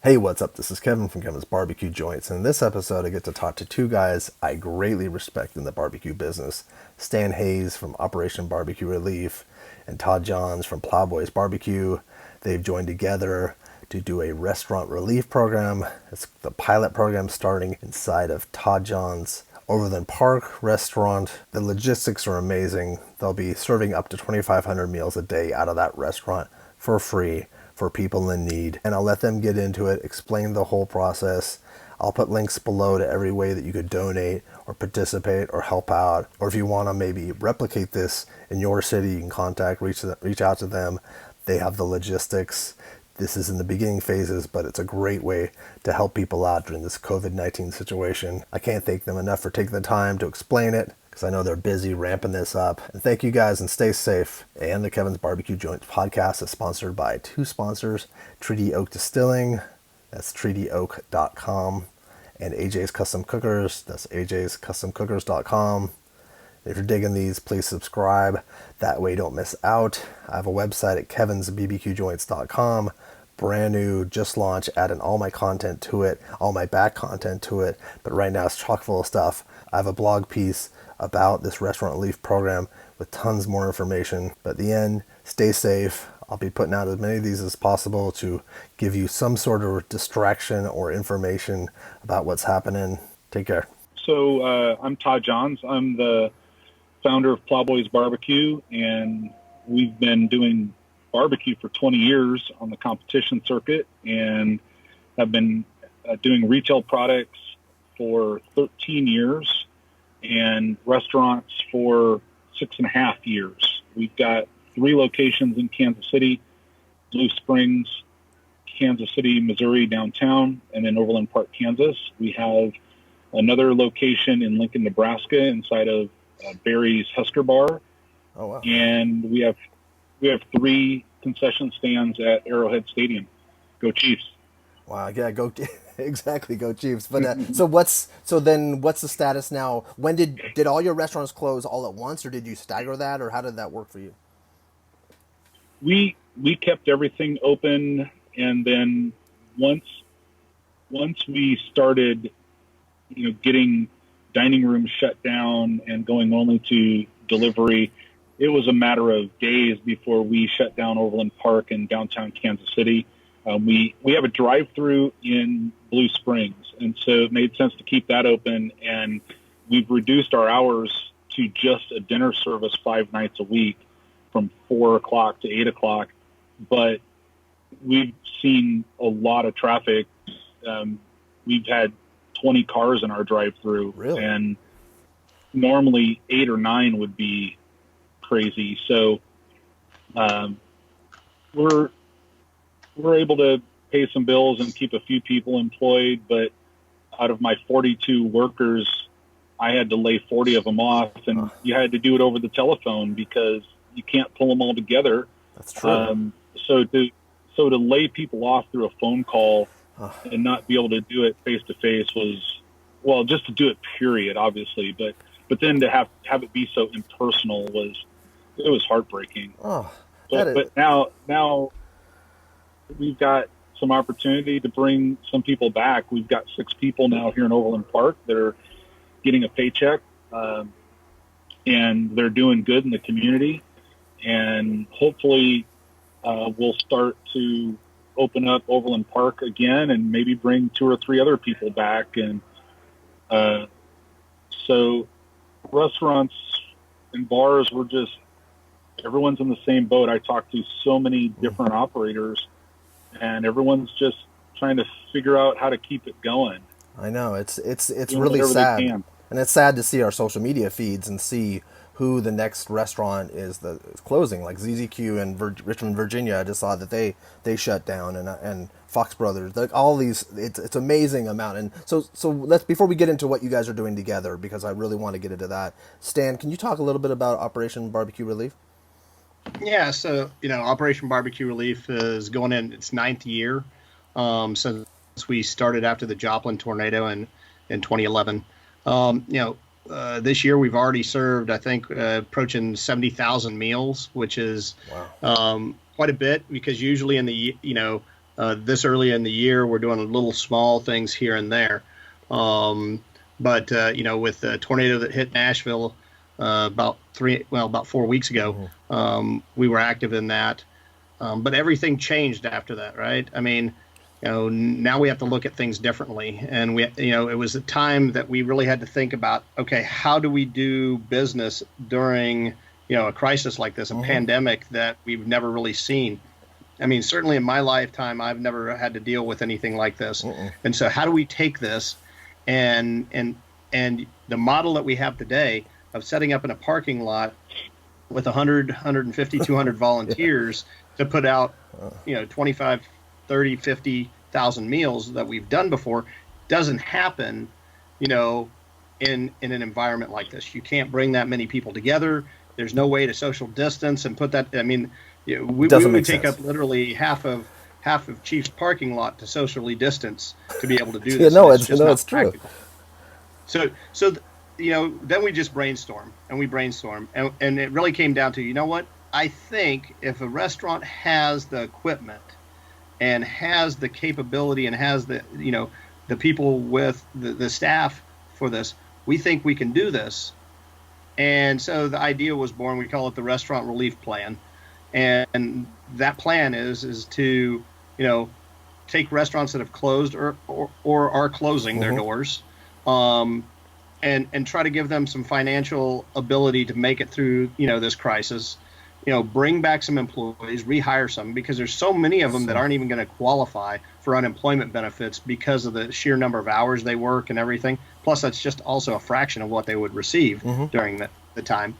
Hey, what's up? This is Kevin from Kevin's Barbecue Joints, and in this episode I get to talk to two guys I greatly respect in the barbecue business. Stan Hayes from Operation BBQ Relief and Todd Johns from Plowboys Barbeque. They've joined together to do a restaurant relief program. It's the pilot program starting inside of Todd Johns Overland Park restaurant. The logistics are amazing. They'll be serving up to 2,500 meals a day out of that restaurant for free for people in need. And I'll let them get into it, explain the whole process. I'll put links below to every way that you could donate or participate or help out. Or if you want to maybe replicate this in your city, you can reach out to them. They have the logistics. This is in the beginning phases, but it's a great way to help people out during this COVID-19 situation. I can't thank them enough for taking the time to explain it, because I know they're busy ramping this up. And thank you guys, and stay safe. And the Kevin's Barbecue Joints podcast is sponsored by two sponsors, Treaty Oak Distilling, that's treatyoak.com, and AJ's Custom Cookers, that's ajscustomcookers.com. If you're digging these, please subscribe. That way you don't miss out. I have a website at kevinsbbqjoints.com. Brand new, just launched, adding all my content to it, all my back content to it. But right now it's chock full of stuff. I have a blog piece about this restaurant relief program with tons more information. But at the end, stay safe. I'll be putting out as many of these as possible to give you some sort of distraction or information about what's happening. Take care. So I'm Todd Johns. I'm the founder of Plowboys Barbeque, and we've been doing barbecue for 20 years on the competition circuit, and have been doing retail products for 13 years and restaurants for 6.5 years. We've got 3 locations in Kansas City, Blue Springs, Kansas City, Missouri downtown, and then Overland Park, Kansas. We have another location in Lincoln, Nebraska, inside of Barry's Husker Bar. Oh, wow. And we have 3 concession stands at Arrowhead Stadium. Go Chiefs! Wow, yeah, go exactly, go Chiefs. But so what's the status now? When did all your restaurants close all at once, or did you stagger that, or how did that work for you? We kept everything open, and then once we started, getting dining rooms shut down and going only to delivery, it was a matter of days before we shut down Overland Park in downtown Kansas City. We have a drive-through in Blue Springs, and so it made sense to keep that open, and we've reduced our hours to just a dinner service 5 nights a week from 4 o'clock to 8 o'clock. But we've seen a lot of traffic. We've had 20 cars in our drive-through, Really? And normally 8 or 9 would be crazy. So we're able to pay some bills and keep a few people employed, but out of my 42 workers, I had to lay 40 of them off, and you had to do it over the telephone because you can't pull them all together. That's true. So to lay people off through a phone call and not be able to do it face to face was, well, just to do it, period, obviously, but then to have it be so impersonal was heartbreaking. Oh, but now we've got some opportunity to bring some people back. We've got 6 people now here in Overland Park that are getting a paycheck, and they're doing good in the community. And hopefully we'll start to open up Overland Park again and maybe bring 2 or 3 other people back. And so restaurants and bars, everyone's in the same boat. I talked to so many different operators, and everyone's just trying to figure out how to keep it going. I know it's really sad, and it's sad to see our social media feeds and see who the next restaurant is that is closing, like ZZQ in Richmond, Virginia. I just saw that they shut down, and Fox Brothers, like all these. It's amazing amount. And so let's, before we get into what you guys are doing together, because I really want to get into that. Stan, can you talk a little bit about Operation BBQ Relief? Yeah, so Operation BBQ Relief is going in its 9th year since we started after the Joplin tornado in 2011. This year we've already served, I think, approaching 70,000 meals, which is quite a bit, because usually in the This early in the year, we're doing little small things here and there. But with the tornado that hit Nashville about 4 weeks ago, we were active in that. But everything changed after that, right? I mean, now we have to look at things differently. And it was a time that we really had to think about, okay, how do we do business during, a crisis like this, a pandemic that we've never really seen? I mean, certainly in my lifetime, I've never had to deal with anything like this. And so how do we take this and the model that we have today of setting up in a parking lot with 100, 150, 200 volunteers to put out, 25, 30, 50,000 meals that we've done before doesn't happen, in an environment like this. You can't bring that many people together. There's no way to social distance and put that. I mean, we would take up literally half of Chief's parking lot to socially distance to be able to do this. It's true. So then we just brainstorm and it really came down to, what? I think if a restaurant has the equipment and has the capability and has the people with the staff for this, we think we can do this. And so the idea was born. We call it the Restaurant Relief Plan. And that plan is to, take restaurants that have closed or are closing their doors, and try to give them some financial ability to make it through, this crisis. Bring back some employees, rehire some, because there's so many of them that aren't even going to qualify for unemployment benefits because of the sheer number of hours they work and everything. Plus, that's just also a fraction of what they would receive during the time.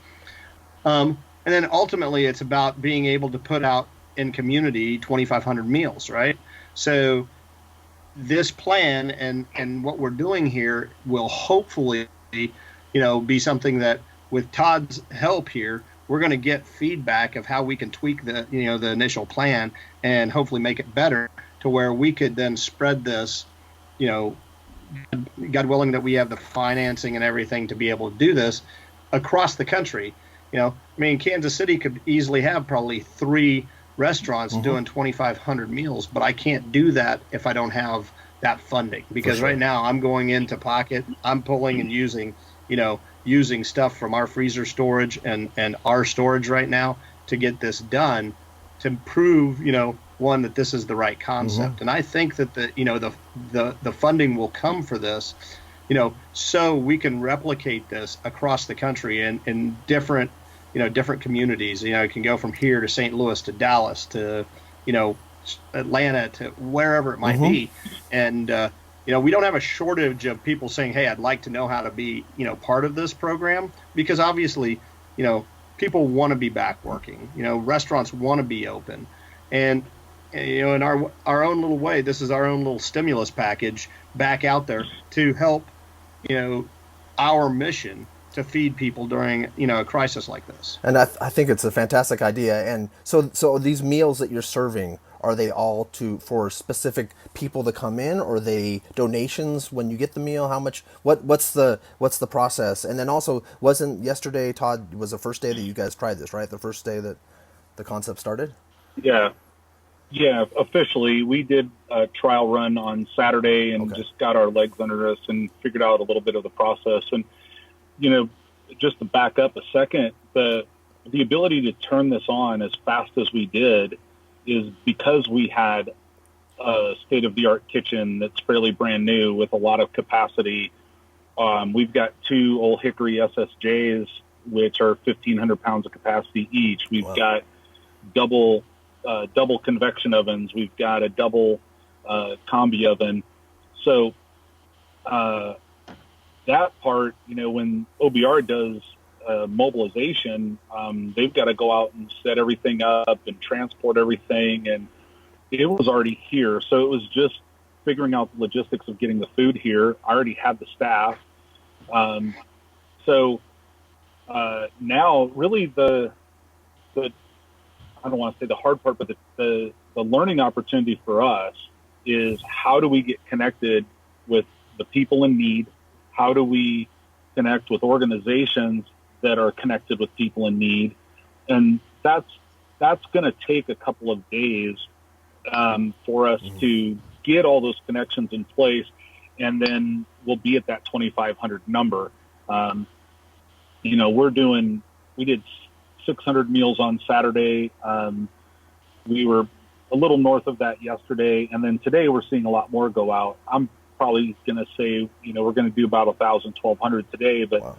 And then ultimately, it's about being able to put out in community 2,500 meals, right? So this plan and what we're doing here will hopefully, be something that with Todd's help here, we're going to get feedback of how we can tweak the initial plan and hopefully make it better to where we could then spread this, God willing that we have the financing and everything to be able to do this across the country. Kansas City could easily have probably 3 restaurants doing 2,500 meals, but I can't do that if I don't have that funding, because right now I'm going into pocket, I'm pulling and using stuff from our freezer storage and our storage right now to get this done, to prove, one, that this is the right concept. And I think that the funding will come for this, so we can replicate this across the country in different, different communities. It can go from here to St. Louis to Dallas to, Atlanta to wherever it might be. And, we don't have a shortage of people saying, hey, I'd like to know how to be, part of this program, because obviously, people want to be back working, restaurants want to be open. And, in our own little way, this is our own little stimulus package back out there to help, our mission to feed people during, a crisis like this. And I think it's a fantastic idea. And so these meals that you're serving, are they all for specific people to come in, or are they donations when you get the meal? How much? What's the process? And then also, wasn't yesterday, Todd, was the first day that you guys tried this, right? The first day that the concept started? Yeah, officially. We did a trial run on Saturday and just got our legs under us and figured out a little bit of the process. And, just to back up a second, the ability to turn this on as fast as we did is because we had a state-of-the-art kitchen that's fairly brand new with a lot of capacity. We've got 2 Old Hickory SSJs, which are 1,500 pounds of capacity each. We've got double convection ovens. We've got a double combi oven. So that part, when OBR does mobilization, they've got to go out and set everything up and transport everything, and it was already here. So it was just figuring out the logistics of getting the food here. I already had the staff. Now really the I don't want to say the hard part, but the learning opportunity for us is, how do we get connected with the people in need? How do we connect with organizations that are connected with people in need? And that's going to take a couple of days for us to get all those connections in place, and then we'll be at that 2,500 number. We did 600 meals on Saturday. We were a little north of that yesterday, and then today we're seeing a lot more go out. I'm probably going to say, we're going to do about 1,000, 1,200 today, but wow,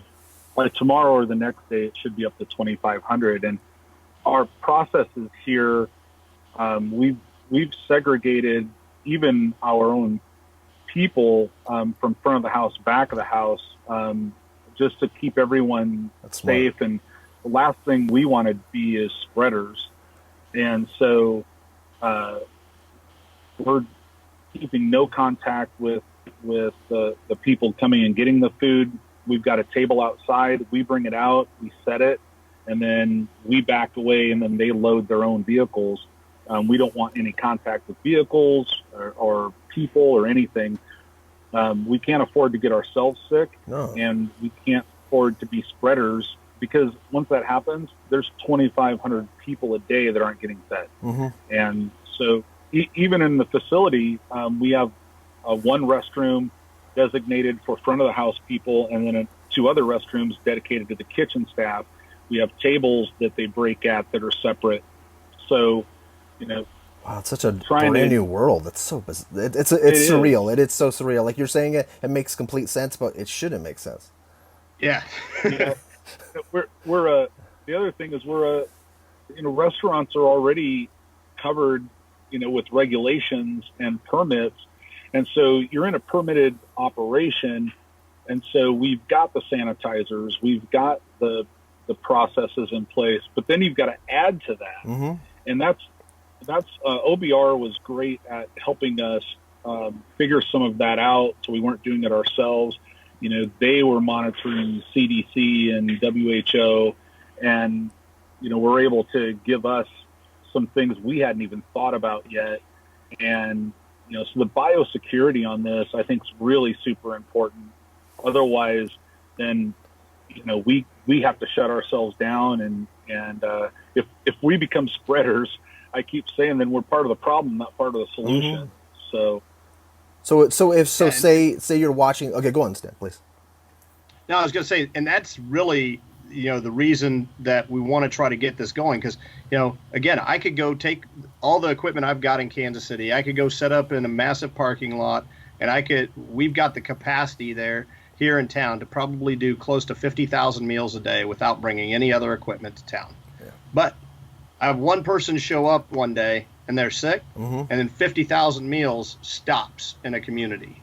by tomorrow or the next day, it should be up to 2,500. And our processes here, we've segregated even our own people from front of the house, back of the house, just to keep everyone safe. And the last thing we want to be is spreaders. And so we're keeping no contact with the people coming and getting the food. We've got a table outside. We bring it out, we set it, and then we back away, and then they load their own vehicles. We don't want any contact with vehicles or people or anything. We can't afford to get ourselves sick, and we can't afford to be spreaders, because once that happens, there's 2,500 people a day that aren't getting fed. And so even in the facility, we have one restroom designated for front of the house people, and then two other restrooms dedicated to the kitchen staff. We have tables that they break at that are separate. So, wow, it's such a brand new world. It's so it's surreal. It's so surreal. Like you're saying, it makes complete sense, but it shouldn't make sense. Yeah. We're the other thing is restaurants are already covered, with regulations and permits. And so you're in a permitted operation. And so we've got the sanitizers, we've got the processes in place, but then you've got to add to that. And that's OBR was great at helping us figure some of that out, so we weren't doing it ourselves. They were monitoring CDC and WHO, and were able to give us some things we hadn't even thought about yet. And so the biosecurity on this, I think, is really super important. Otherwise, then we have to shut ourselves down, and if we become spreaders, I keep saying, then we're part of the problem, not part of the solution. Say you're watching. Okay, go on, Stan, please. No, I was going to say, and that's really the reason that we want to try to get this going, because again, I could go take all the equipment I've got in Kansas City. I could go set up in a massive parking lot, and we've got the capacity there here in town to probably do close to 50,000 meals a day without bringing any other equipment to town. Yeah. But I have one person show up one day and they're sick, and then 50,000 meals stops in a community.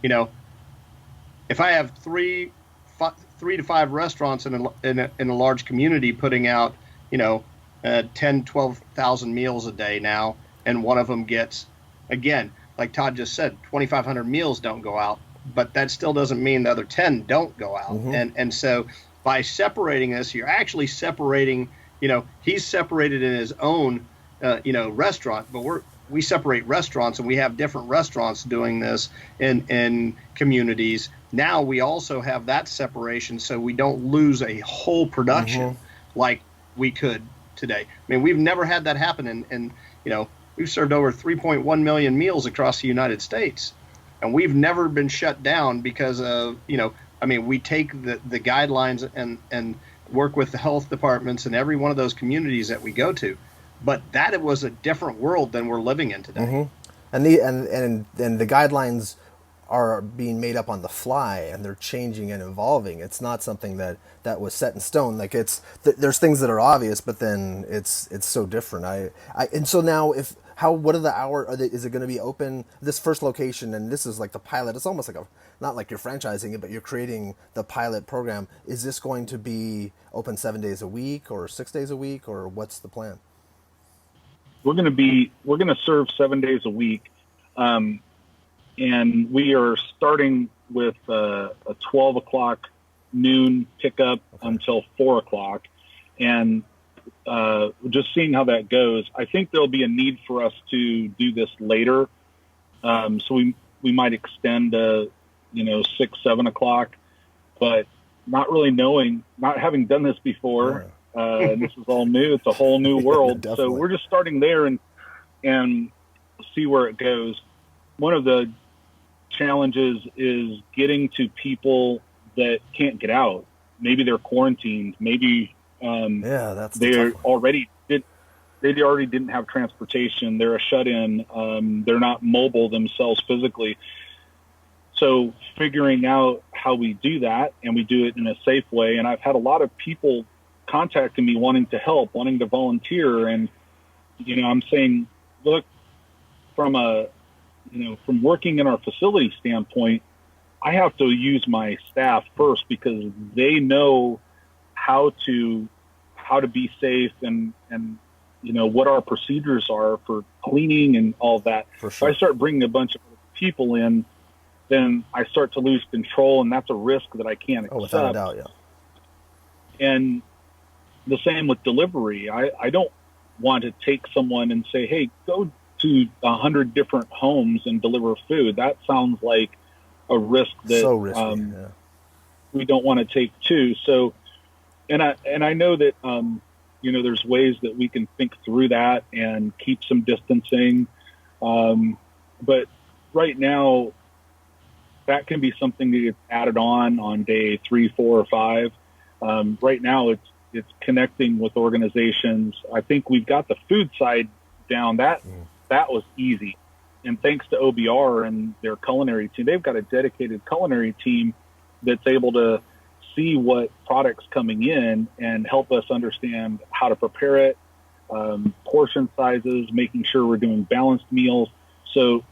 If I have three to five restaurants in a large community putting out 12,000 meals a day now, and one of them gets, again, like Todd just said, 2,500 meals don't go out, but that still doesn't mean the other 10 don't go out. And so by separating this, you're actually separating. He's separated in his own restaurant, but we separate restaurants, and we have different restaurants doing this in communities. Now we also have that separation, so we don't lose a whole production like we could today. I mean, we've never had that happen, and we've served over 3.1 million meals across the United States, and we've never been shut down because of we take the guidelines and work with the health departments in every one of those communities that we go to. But it was a different world than we're living in today. And the guidelines are being made up on the fly, and they're changing and evolving. It's not something that was set in stone. Like there's things that are obvious, but then it's so different. And so now what are the hours? Is it going to be open, this first location? And this is like the pilot. It's almost like not like you're franchising it, but you're creating the pilot program. Is this going to be open 7 days a week or 6 days a week, or what's the plan? We're going to serve 7 days a week. And we are starting with a 12 o'clock noon pickup until 4 o'clock. And just seeing how that goes, I think there'll be a need for us to do this later. So we might extend to 6, 7 o'clock, but not really not having done this before. And this is all new. It's a whole new world. So we're just starting there, and see where it goes. One of the challenges is getting to people that can't get out. Maybe they're quarantined. Maybe that's they already didn't have transportation. They're a shut-in. They're not mobile themselves physically. So figuring out how we do that, and we do it in a safe way. And I've had a lot of people contacting me wanting to help, wanting to volunteer. And, I'm saying, look, from working in our facility standpoint, I have to use my staff first because they know how to be safe and what our procedures are for cleaning and all that. For sure. If I start bringing a bunch of people in, then I start to lose control, and that's a risk that I can't accept. Oh, without a doubt, yeah. And the same with delivery. I don't want to take someone and say, hey, go to 100 different homes and deliver food. That sounds like a risk that so risky, we don't want to take too. So, and I know that, there's ways that we can think through that and keep some distancing. But right now, that can be something that gets added on day 3, 4, or 5. Right now, it's connecting with organizations. I think we've got the food side down. That was easy. And thanks to OBR and their culinary team, they've got a dedicated culinary team that's able to see what products coming in and help us understand how to prepare it, portion sizes, making sure we're doing balanced meals. So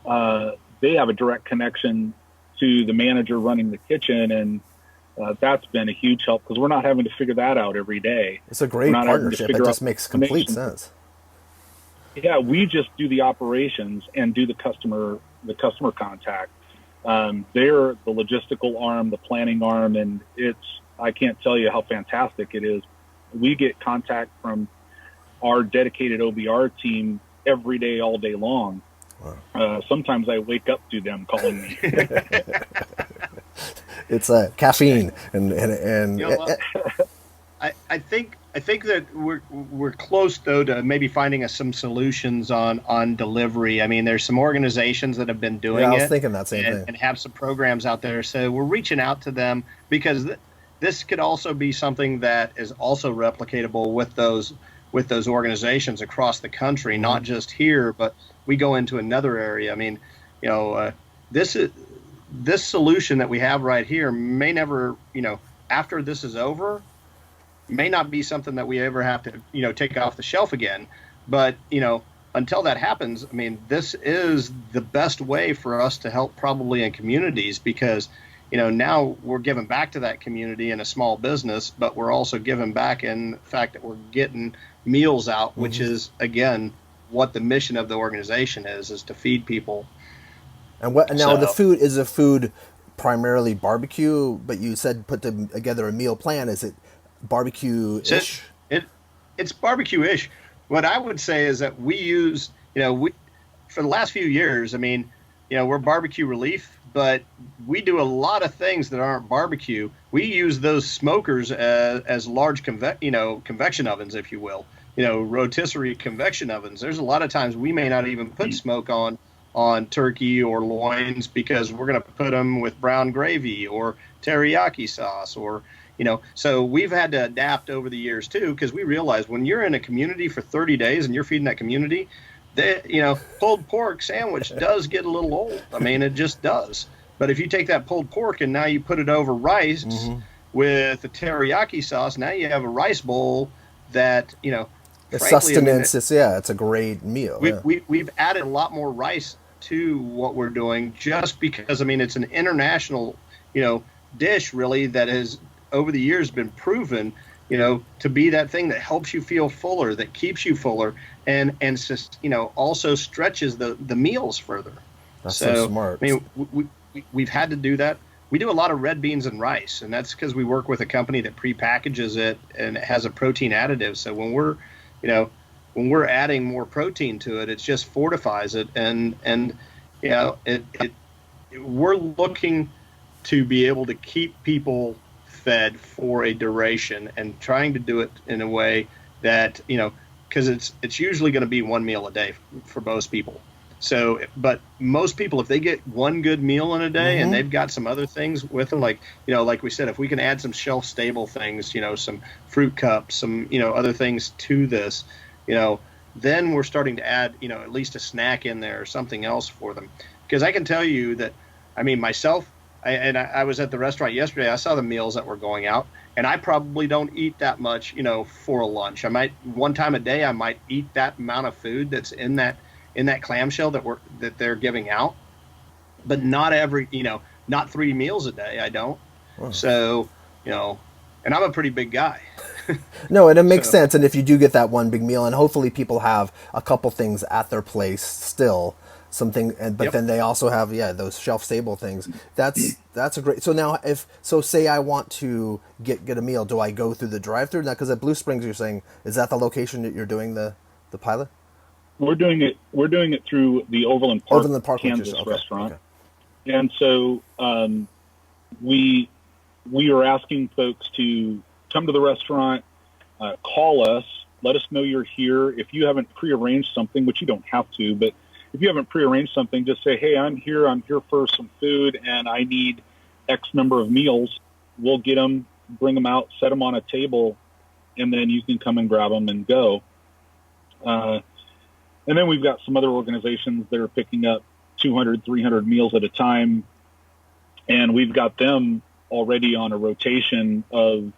they have a direct connection to the manager running the kitchen, and that's been a huge help because we're not having to figure that out every day. It's a great partnership. It just makes complete sense. Yeah, we just do the operations and do the customer contact. They're the logistical arm, the planning arm, and I can't tell you how fantastic it is. We get contact from our dedicated OBR team every day, all day long. Wow. Sometimes I wake up to them calling me. It's caffeine and I think that we're close though to maybe finding some solutions on delivery. I mean, there's some organizations that have been doing it. I was thinking that same thing. And have some programs out there. So we're reaching out to them because this could also be something that is also replicatable with those organizations across the country, not just here, but we go into another area. I mean, this solution that we have right here may never, after this is over, may not be something that we ever have to, take off the shelf again. But, until that happens, I mean, this is the best way for us to help probably in communities because, now we're giving back to that community in a small business, but we're also giving back in the fact that we're getting meals out, which is, again, what the mission of the organization is to feed people. And the food is a food primarily barbecue, but you said put together a meal plan. Is it barbecue-ish? It's barbecue-ish. What I would say is that we use, for the last few years, I mean, we're Barbecue Relief, but we do a lot of things that aren't barbecue. We use those smokers as large convection ovens, if you will. Rotisserie convection ovens. There's a lot of times we may not even put smoke on turkey or loins because we're going to put them with brown gravy or teriyaki sauce or, so we've had to adapt over the years too, because we realize when you're in a community for 30 days and you're feeding that community, pulled pork sandwich does get a little old. I mean, it just does. But if you take that pulled pork and now you put it over rice with the teriyaki sauce, now you have a rice bowl that, the sustenance is, it's a great meal. We've added a lot more rice to what we're doing just because, I mean, it's an international, dish really that has over the years been proven, to be that thing that helps you feel fuller, that keeps you fuller, and also stretches the meals further. That's so smart. I mean, we've had to do that. We do a lot of red beans and rice, and that's because we work with a company that pre-packages it and it has a protein additive. So when we're adding more protein to it, it just fortifies it, and we're looking to be able to keep people fed for a duration and trying to do it in a way that because it's usually going to be one meal a day for most people. So, but most people, if they get one good meal in a day and they've got some other things with them, like, like we said, if we can add some shelf stable things, some fruit cups, some, other things to this, then we're starting to add, at least a snack in there or something else for them. Because I can tell you that, I mean, myself, I was at the restaurant yesterday, I saw the meals that were going out, and I probably don't eat that much, for a lunch. One time a day, I might eat that amount of food that's in that clamshell that they're giving out, but not not 3 meals a day. I don't. Wow. So, and I'm a pretty big guy. No, and it makes sense. And if you do get that one big meal, and hopefully people have a couple things at their place still, something, but then they also have those shelf stable things. That's a great. So now, say I want to get a meal, do I go through the drive-through now? Because at Blue Springs, you're saying, is that the location that you're doing the pilot? We're doing it through the Overland Park Kansas restaurant. Okay. And so we are asking folks to come to the restaurant, call us, let us know you're here. If you haven't prearranged something, which you don't have to, but if you haven't prearranged something, just say, hey, I'm here for some food, and I need X number of meals. We'll get them, bring them out, set them on a table, and then you can come and grab them and go. And then we've got some other organizations that are picking up 200, 300 meals at a time. And we've got them already on a rotation of,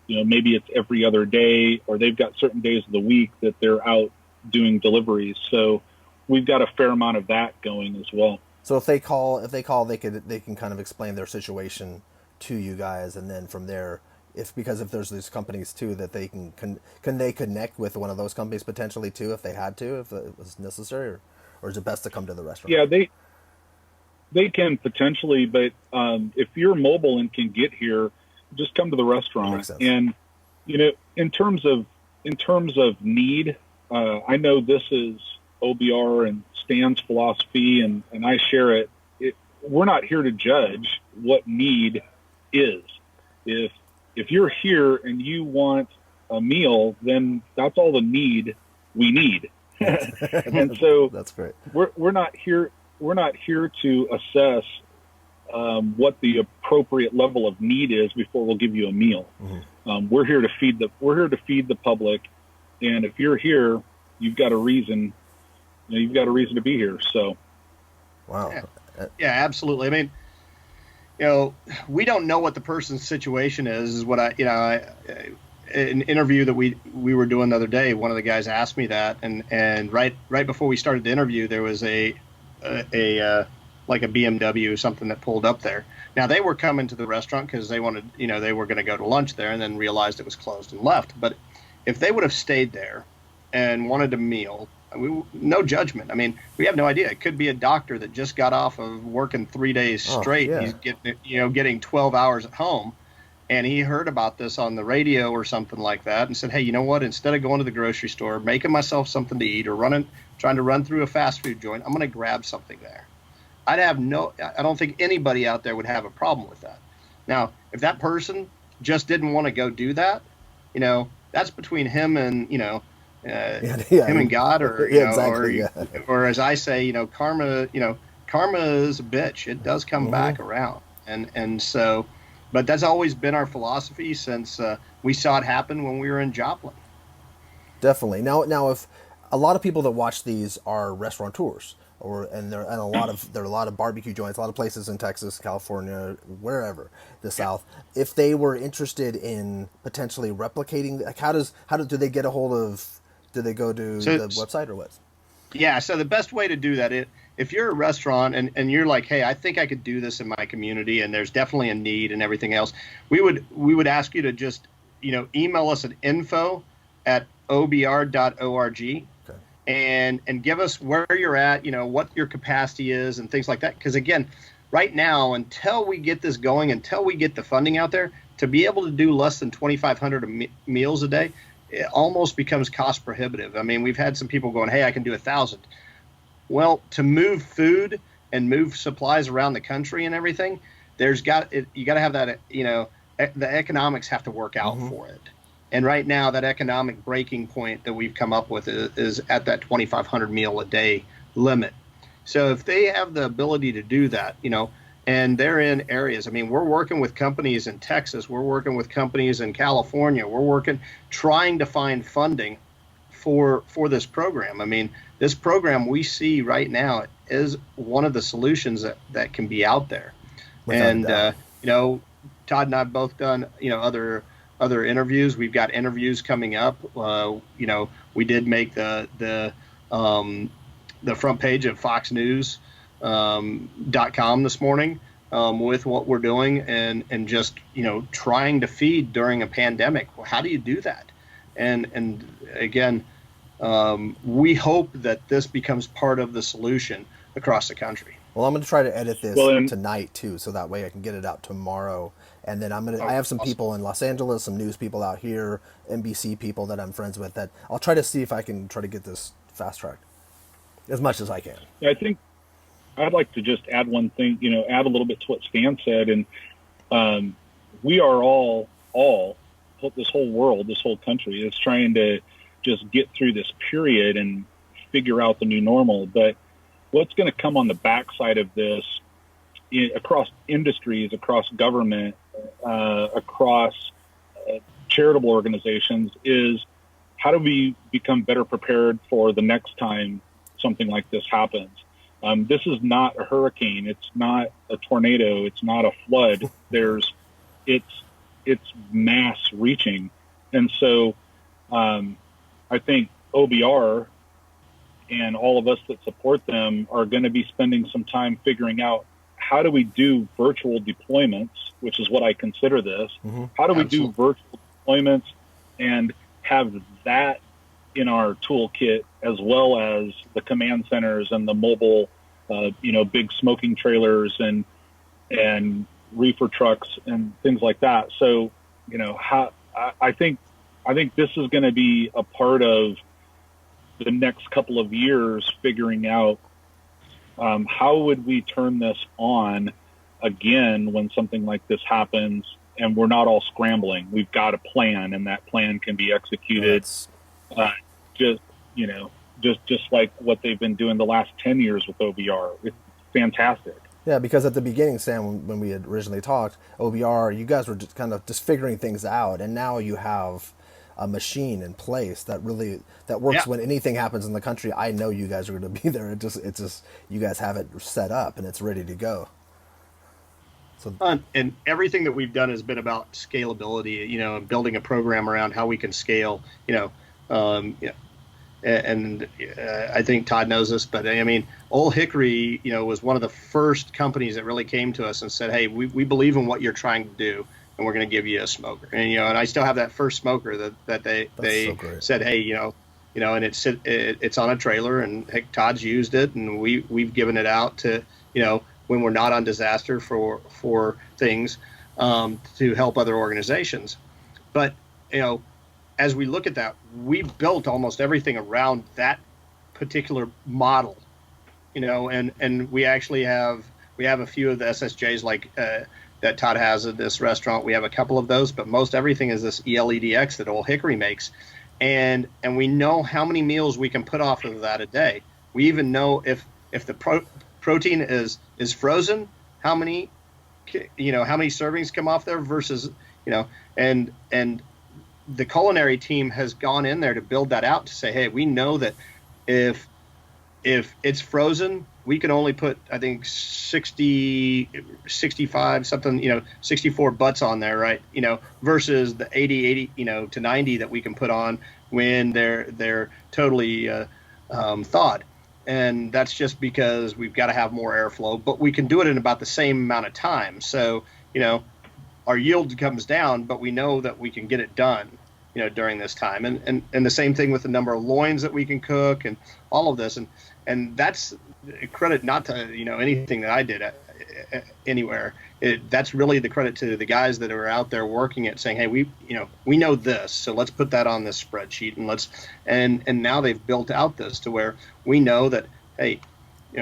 maybe it's every other day, or they've got certain days of the week that they're out doing deliveries. So we've got a fair amount of that going as well. So if they call, they can kind of explain their situation to you guys. And then from there, if there's these companies too that they can they connect with one of those companies potentially too if they had to, if it was necessary, or is it best to come to the restaurant? Yeah, they can potentially, but if you're mobile and can get here, just come to the restaurant. And in terms of need, I know this is OBR and Stan's philosophy, and I share it. We're not here to judge what need is. If you're here and you want a meal, then that's all the need we need. And so that's great. We're not here to assess what the appropriate level of need is before we'll give you a meal. Mm-hmm. We're here to feed the public, and if you're here, you've got a reason. You've got a reason to be here. So, wow. Yeah, absolutely. I mean, we don't know what the person's situation is what an interview that we were doing the other day, one of the guys asked me that, and right before we started the interview, there was a like a BMW or something that pulled up there. Now they were coming to the restaurant because they wanted, they were going to go to lunch there, and then realized it was closed and left. But if they would have stayed there and wanted a meal, no judgment. I mean, we have no idea. It could be a doctor that just got off of working 3 days straight. Oh, yeah. He's getting 12 hours at home, and he heard about this on the radio or something like that, and said, "Hey, you know what? Instead of going to the grocery store, making myself something to eat, or trying to run through a fast food joint, I'm going to grab something there." I don't think anybody out there would have a problem with that. Now, if that person just didn't want to go do that, that's between him and him and God, or or as I say, karma. Karma is a bitch. It does come back around, and so, but that's always been our philosophy since we saw it happen when we were in Joplin. Definitely. Now, if a lot of people that watch these are restaurateurs, there are a lot of barbecue joints, a lot of places in Texas, California, wherever, the South. If they were interested in potentially replicating, like how do they get a hold of? Do they go to the website or what? Yeah, so the best way to do that, if you're a restaurant and you're like, hey, I think I could do this in my community, and there's definitely a need and everything else, we would ask you to just email us at info@obr.org. And give us where you're at, what your capacity is and things like that. Because again, right now, until we get this going, until we get the funding out there, to be able to do less than 2,500 meals a day, it almost becomes cost prohibitive. I mean, we've had some people going, hey, I can do 1,000. Well, to move food and move supplies around the country and everything, you got to have that, the economics have to work out for it. And right now, that economic breaking point that we've come up with is at that 2,500 meal a day limit. So if they have the ability to do that, and they're in areas, I mean, we're working with companies in Texas, we're working with companies in California, trying to find funding for this program. I mean, this program we see right now is one of the solutions that can be out there. And Todd and I have both done other interviews. We've got interviews coming up. We did make the front page of Fox News .com this morning with what we're doing and just trying to feed during a pandemic. How do you do that? And again, we hope that this becomes part of the solution across the country. Well, I'm going to try to edit this tonight too, so that way I can get it out tomorrow. And then I have some people in Los Angeles, some news people out here, NBC people that I'm friends with, that I'll try to see if I can try to get this fast tracked as much as I can. Yeah, I think I'd like to just add one thing, add a little bit to what Stan said. And we are all this whole world, this whole country is trying to just get through this period and figure out the new normal. But what's going to come on the backside of this across industries, across government, across charitable organizations is how do we become better prepared for the next time something like this happens? This is not a hurricane. It's not a tornado. It's not a flood. It's mass reaching. And so I think OBR and all of us that support them are going to be spending some time figuring out how do we do virtual deployments, which is what I consider this. Mm-hmm. How do we do virtual deployments and have that in our toolkit, as well as the command centers and the mobile, big smoking trailers and reefer trucks and things like that. So, I think this is going to be a part of the next couple of years, figuring out how would we turn this on again when something like this happens and we're not all scrambling. We've got a plan, and that plan can be executed just like what they've been doing the last 10 years with OBR. It's fantastic. Yeah, because at the beginning, Sam, when we had originally talked, OBR, you guys were just kind of figuring things out, and now you have a machine in place that works. When anything happens in the country. I know you guys are going to be there. It's just you guys have it set up and it's ready to go. So and everything that we've done has been about scalability, and building a program around how we can scale, and I think Todd knows this, but I mean, Old Hickory, was one of the first companies that really came to us and said, hey, we believe in what you're trying to do, and we're going to give you a smoker. And, and I still have that first smoker that they so said, hey, and it's on a trailer, and heck, Todd's used it, and we've given it out to, when we're not on disaster for things, to help other organizations. But, as we look at that, we built almost everything around that particular model, and we actually have a few of the SSJs like that Todd has at this restaurant. We have a couple of those, but most everything is this ELEDX that Old Hickory makes, and we know how many meals we can put off of that a day. We even know if the protein is frozen, how many servings come off there versus and the culinary team has gone in there to build that out to say, hey, we know that if it's frozen, we can only put, I think, 65 something, 64 butts on there, right? Versus the 80, to 90 that we can put on when they're totally thawed. And that's just because we've got to have more airflow, but we can do it in about the same amount of time. So, our yield comes down, but we know that we can get it done, during this time. And the same thing with the number of loins that we can cook and all of this. And that's credit not to, anything that I did anywhere. That's really the credit to the guys that are out there working it, saying, hey, we know this, so let's put that on this spreadsheet, and now they've built out this to where we know that, hey,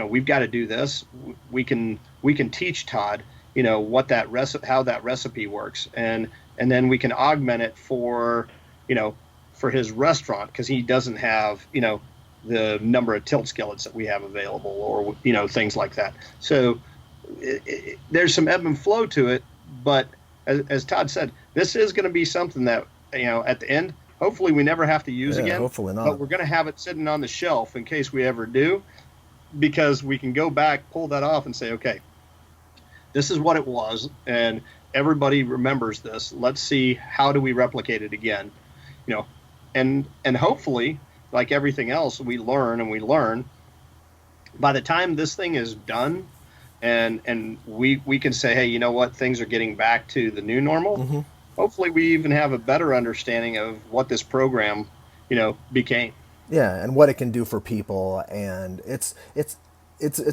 we've got to do this. We can teach Todd, what that how that recipe works, and then we can augment it for for his restaurant, because he doesn't have, the number of tilt skillets that we have available, or, things like that. So there's some ebb and flow to it. But as Todd said, this is going to be something that, at the end, hopefully we never have to use again. Hopefully not. But we're going to have it sitting on the shelf in case we ever do, because we can go back, pull that off, and say, okay, this is what it was, and everybody remembers this. Let's see, how do we replicate it again? And hopefully, like everything else, we learn and we learn. By the time this thing is done, and we can say, hey, you know what, things are getting back to the new normal. Mm-hmm. Hopefully we even have a better understanding of what this program, became. Yeah, and what it can do for people, and it's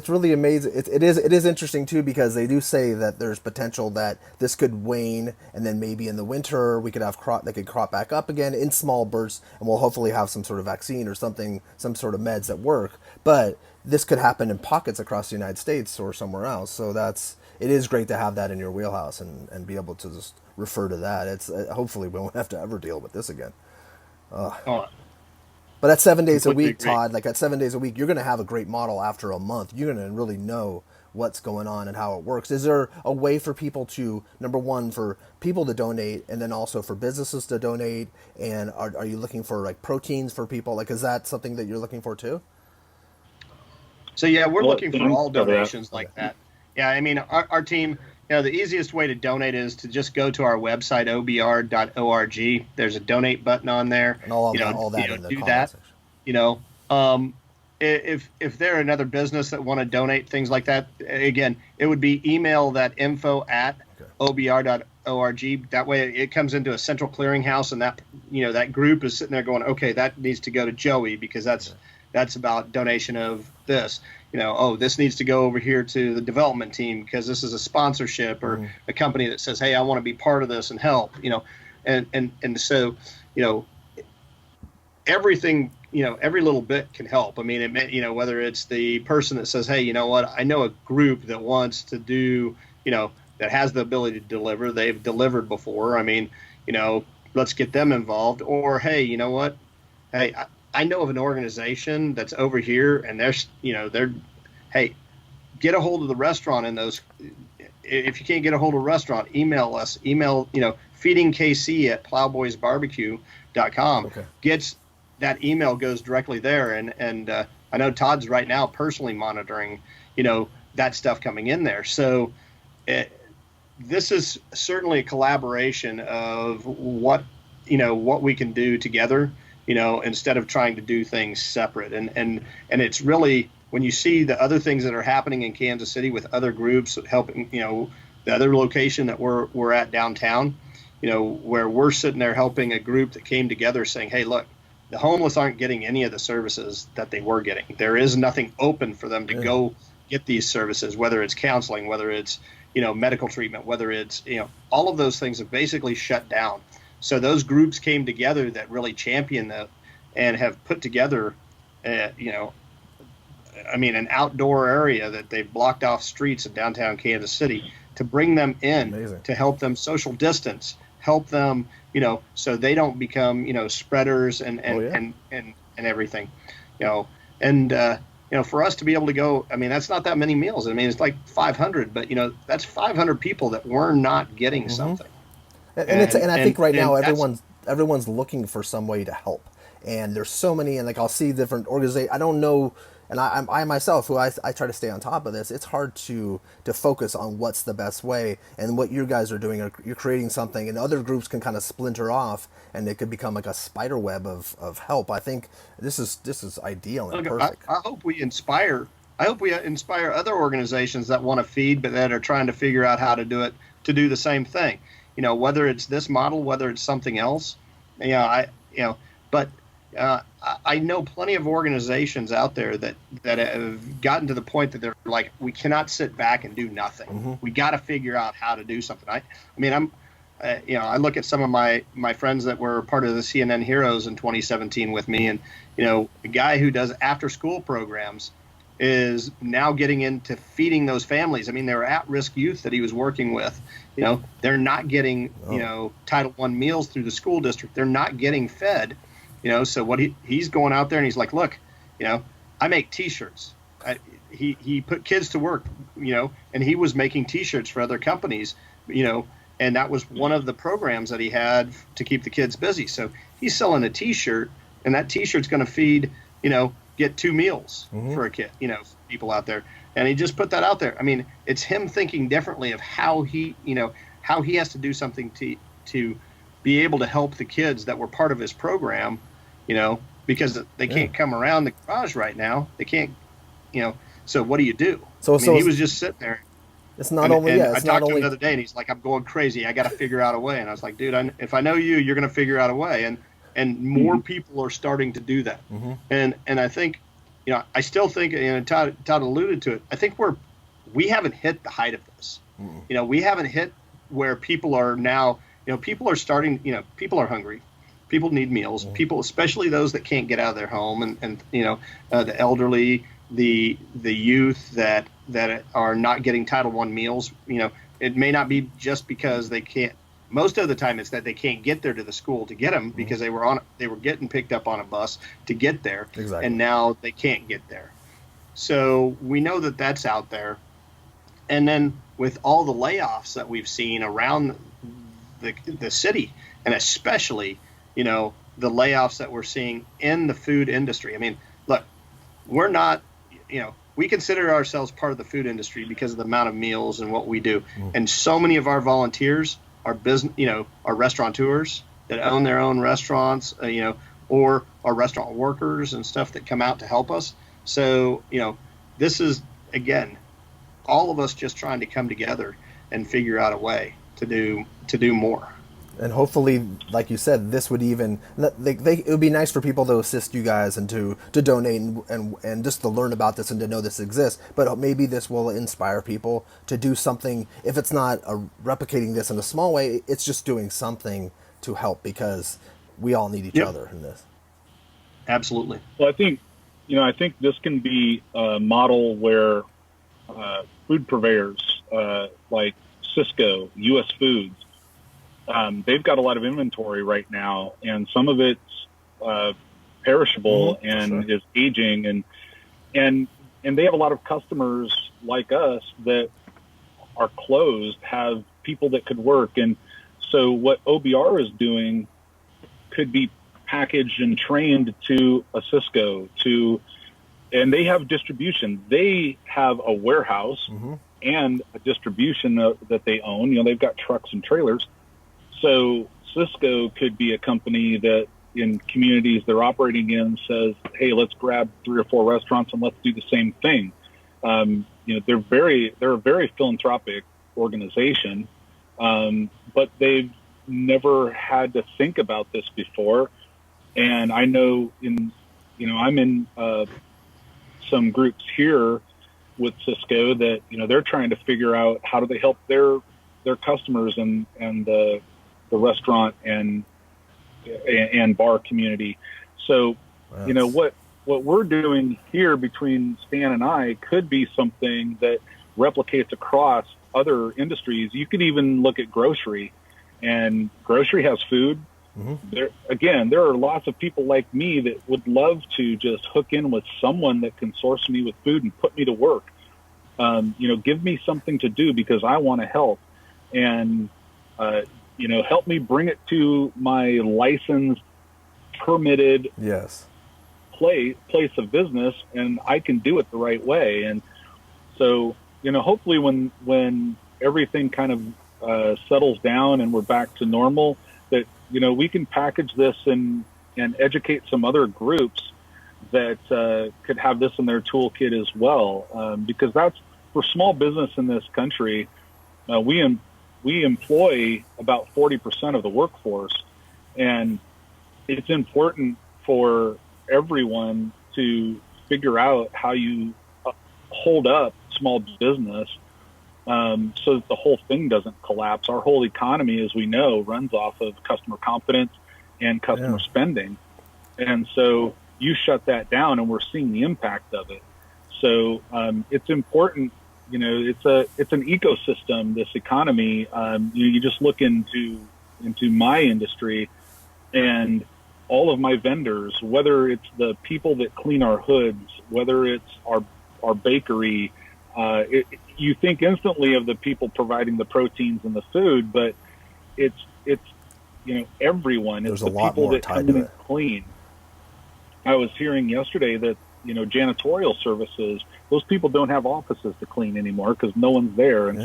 really amazing. It is interesting too, because they do say that there's potential that this could wane, and then maybe in the winter we could have they could crop back up again in small bursts, and we'll hopefully have some sort of vaccine or something, some sort of meds that work. But this could happen in pockets across the United States or somewhere else. So it is great to have that in your wheelhouse and be able to just refer to that. It's hopefully we won't have to ever deal with this again. But at 7 days a week, Todd, like at 7 days a week, you're going to have a great model after a month. You're going to really know what's going on and how it works. Is there a way for people to, number one, for people to donate, and then also for businesses to donate? And are you looking for like proteins for people? Like, is that something that you're looking for too? So yeah, we're looking for all donations like that. Yeah, I mean, our team, the easiest way to donate is to just go to our website, obr.org. There's a donate button on there. And all that in the do that. Section. If they're another business that want to donate things like that, again, it would be email that info@obr.org. That way it comes into a central clearinghouse, and that group is sitting there going, okay, that needs to go to Joey, because that's about donation of this. This needs to go over here to the development team because this is a sponsorship, or a company that says, hey, I want to be part of this and help, and so, everything, every little bit can help. I mean, it may, whether it's the person that says, hey, you know what, I know a group that wants to do, that has the ability to deliver. They've delivered before. I mean, let's get them involved. Or, hey, you know what, hey, I know of an organization that's over here, and they're, hey, get a hold of the restaurant in those. If you can't get a hold of a restaurant, email us. feedingkc@plowboysbarbecue.com. Okay. That email goes directly there, and I know Todd's right now personally monitoring, that stuff coming in there. So this is certainly a collaboration of what we can do together. Instead of trying to do things separate. And it's really, when you see the other things that are happening in Kansas City with other groups helping, the other location that we're at downtown, where we're sitting there helping a group that came together saying, hey, look, the homeless aren't getting any of the services that they were getting. There is nothing open for them to go get these services, whether it's counseling, whether it's, medical treatment, whether it's, all of those things have basically shut down. So those groups came together that really champion that, and have put together, an outdoor area that they've blocked off streets in downtown Kansas City to bring them in. Amazing. To help them social distance, help them, so they don't become, spreaders and everything, for us to be able to go, that's not that many meals. It's like 500, but that's 500 people that were not getting something. And I think right now everyone's looking for some way to help, and there's so many, and like I'll see different organizations. I don't know, and I myself, who I try to stay on top of this. It's hard to focus on what's the best way, and what you guys are doing. You're creating something, and other groups can kind of splinter off, and it could become like a spider web of help. I think this is ideal and perfect. I hope we inspire. Other organizations that want to feed, but that are trying to figure out how to do it, to do the same thing. Whether it's this model, whether it's something else, but I know plenty of organizations out there that have gotten to the point that they're like, we cannot sit back and do nothing. Mm-hmm. We got to figure out how to do something. I look at some of my friends that were part of the CNN Heroes in 2017 with me, and a guy who does after school programs, is now getting into feeding those families. I mean, they were at-risk youth that he was working with. They're not getting, Title I meals through the school district. They're not getting fed. So what he's going out there and he's like, look, I make T-shirts. He put kids to work, and he was making T-shirts for other companies, and that was one of the programs that he had to keep the kids busy. So he's selling a T-shirt, and that T-shirt's going to feed, get 2 meals for a kid, people out there. And he just put that out there. I mean, it's him thinking differently of how he has to do something to be able to help the kids that were part of his program, because they can't come around the garage right now. They can't, so what do you do? So he was just sitting there. It's not only, and I talked to him the other day, and he's like, I'm going crazy. I got to figure out a way. And I was like, dude, if I know you, you're going to figure out a way. And more people are starting to do that. And I think, I still think, Todd alluded to it. I think we haven't hit the height of this. We haven't hit where people are now, people are starting, people are hungry. People need meals. People, especially those that can't get out of their home and the elderly, the youth that are not getting Title I meals. It may not be just because they can't. Most of the time, it's that they can't get there to the school to get them because they were getting picked up on a bus to get there, and now they can't get there. So we know that that's out there. And then with all the layoffs that we've seen around the city, and especially the layoffs that we're seeing in the food industry. I mean, look, we're not, we consider ourselves part of the food industry because of the amount of meals and what we do. And so many of our volunteers are are restaurateurs that own their own restaurants, or are restaurant workers and stuff that come out to help us. So, this is, again, all of us just trying to come together and figure out a way to do more. And hopefully, like you said, this would even it would be nice for people to assist you guys and to donate and just to learn about this and to know this exists. But maybe this will inspire people to do something. If it's not replicating this in a small way, it's just doing something to help, because we all need each other in this. Absolutely. Well, I think this can be a model where food purveyors like Cisco, U.S. Foods. They've got a lot of inventory right now, and some of it's perishable and is aging, and they have a lot of customers like us that are closed, have people that could work. And so what OBR is doing could be packaged and trained to a Cisco, and they have distribution. They have a warehouse and a distribution that they own. They've got trucks and trailers. So Cisco could be a company that in communities they're operating in says, hey, let's grab 3 or 4 restaurants and let's do the same thing. They're a very philanthropic organization, but they've never had to think about this before. And I know I'm in some groups here with Cisco that, they're trying to figure out how do they help their customers and the restaurant and bar community. So, what we're doing here between Stan and I could be something that replicates across other industries. You could even look at grocery, and grocery has food. There are lots of people like me that would love to just hook in with someone that can source me with food and put me to work. Give me something to do because I want to help. And, help me bring it to my licensed, permitted place of business, and I can do it the right way. And so, hopefully when everything kind of settles down and we're back to normal, that, we can package this and educate some other groups that could have this in their toolkit as well. Because that's, for small business in this country, we employ about 40% of the workforce, and it's important for everyone to figure out how you hold up small business so that the whole thing doesn't collapse. Our whole economy, as we know, runs off of customer confidence and customer spending. And so you shut that down, and we're seeing the impact of it. So it's important. It's an ecosystem. This economy. You just look into my industry, and all of my vendors, whether it's the people that clean our hoods, whether it's our bakery, you think instantly of the people providing the proteins and the food, but it's everyone. There's it's a the lot people more that tied come to in and clean. I was hearing yesterday that janitorial services, those people don't have offices to clean anymore because no one's there, and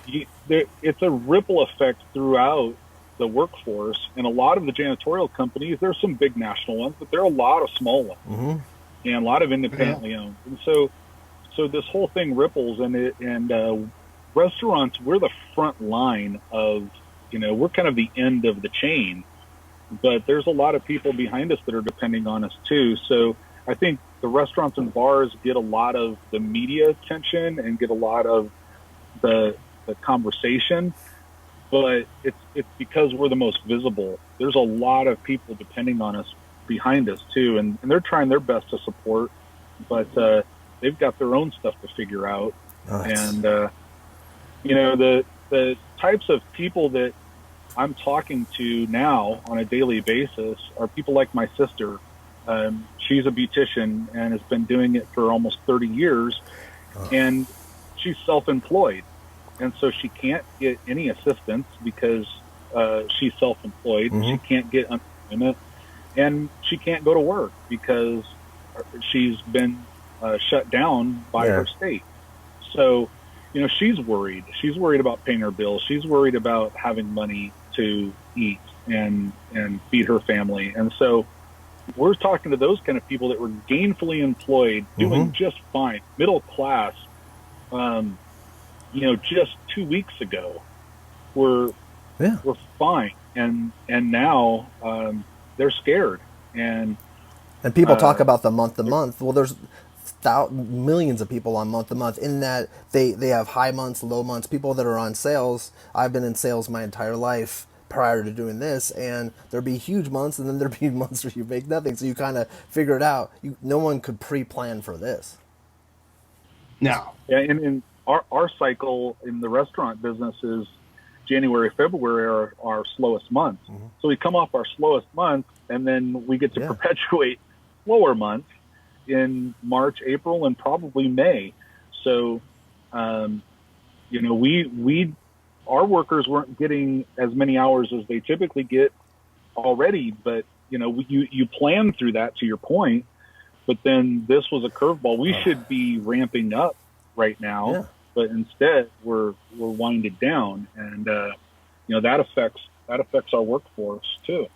it's a ripple effect throughout the workforce. And a lot of the janitorial companies, there's some big national ones, but there are a lot of small ones and a lot of independently owned. And so this whole thing ripples, and restaurants, we're the front line of, we're kind of the end of the chain, but there's a lot of people behind us that are depending on us too. So I think the restaurants and bars get a lot of the media attention and get a lot of the conversation, but it's because we're the most visible. There's a lot of people depending on us behind us too, and they're trying their best to support, but they've got their own stuff to figure out. And the types of people that I'm talking to now on a daily basis are people like my sister. She's a beautician and has been doing it for almost 30 years, and she's self-employed. And so she can't get any assistance because she's self-employed. She can't get unemployment, and she can't go to work because she's been shut down by her state. So, she's worried. She's worried about paying her bills. She's worried about having money to eat and feed her family. And so we're talking to those kind of people that were gainfully employed, doing just fine, middle class. Just 2 weeks ago, we're fine, and now they're scared. And people talk about the month to month. Well, there's millions of people on month to month, in that they have high months, low months. People that are on sales. I've been in sales my entire life prior to doing this, and there'd be huge months, and then there'd be months where you make nothing. So you kind of figure it out. No one could pre-plan for this. No. Yeah, and our cycle in the restaurant business is January, February are our slowest months. So we come off our slowest month, and then we get to perpetuate slower months in March, April, and probably May. So, our workers weren't getting as many hours as they typically get already, but you plan through that, to your point. But then this was a curveball. We should be ramping up right now, but instead we're winded down, and that affects our workforce too.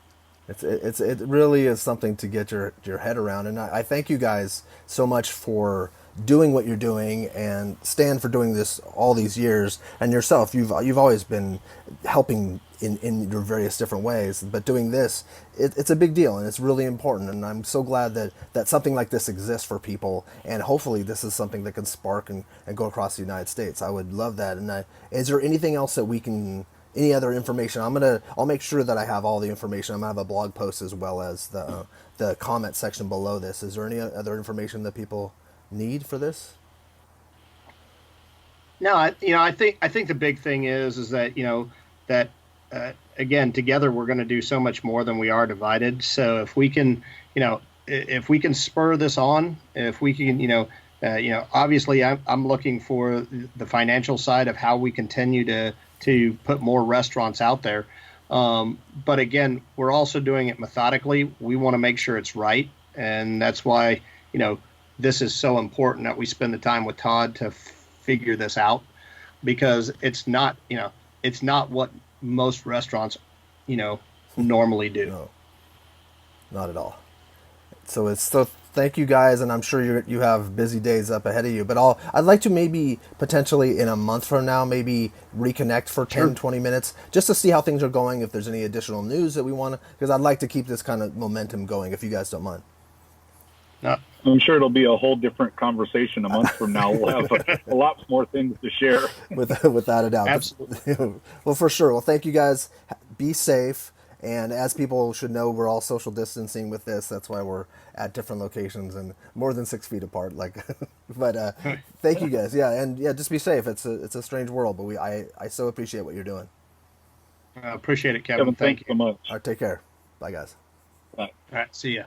It really is something to get your head around, and I thank you guys so much for doing what you're doing, and Stan for doing this all these years, and yourself, you've always been helping in your various different ways, but doing this, it's a big deal, and it's really important, and I'm so glad that something like this exists for people, and hopefully this is something that can spark and go across the United States. I would love that. And is there anything else that we can, any other information? I'll make sure that I have all the information. I'm gonna have a blog post as well as the comment section below this. Is there any other information that people need for this? No, I think the big thing is that that again, together we're going to do so much more than we are divided. So if we can spur this on, if we can obviously I'm looking for the financial side of how we continue to put more restaurants out there. But again, we're also doing it methodically. We want to make sure it's right, and that's why this is so important that we spend the time with Todd to figure this out, because it's not what most restaurants normally do. No, not at all. So thank you guys, and I'm sure you have busy days up ahead of you, but I'd like to maybe potentially in a month from now maybe reconnect for 10-20 minutes just to see how things are going, if there's any additional news that we want to, because I'd like to keep this kind of momentum going, if you guys don't mind. I'm sure it'll be a whole different conversation a month from now. We'll have a lot more things to share. Without a doubt. Absolutely. Well, for sure. Well, thank you guys. Be safe. And as people should know, we're all social distancing with this. That's why we're at different locations and more than 6 feet apart. Like, but thank you guys. Yeah, and yeah, just be safe. It's a strange world, but I so appreciate what you're doing. I appreciate it, Kevin. Thank thanks so you. much. All right, take care. Bye, guys. Bye. All right, see ya.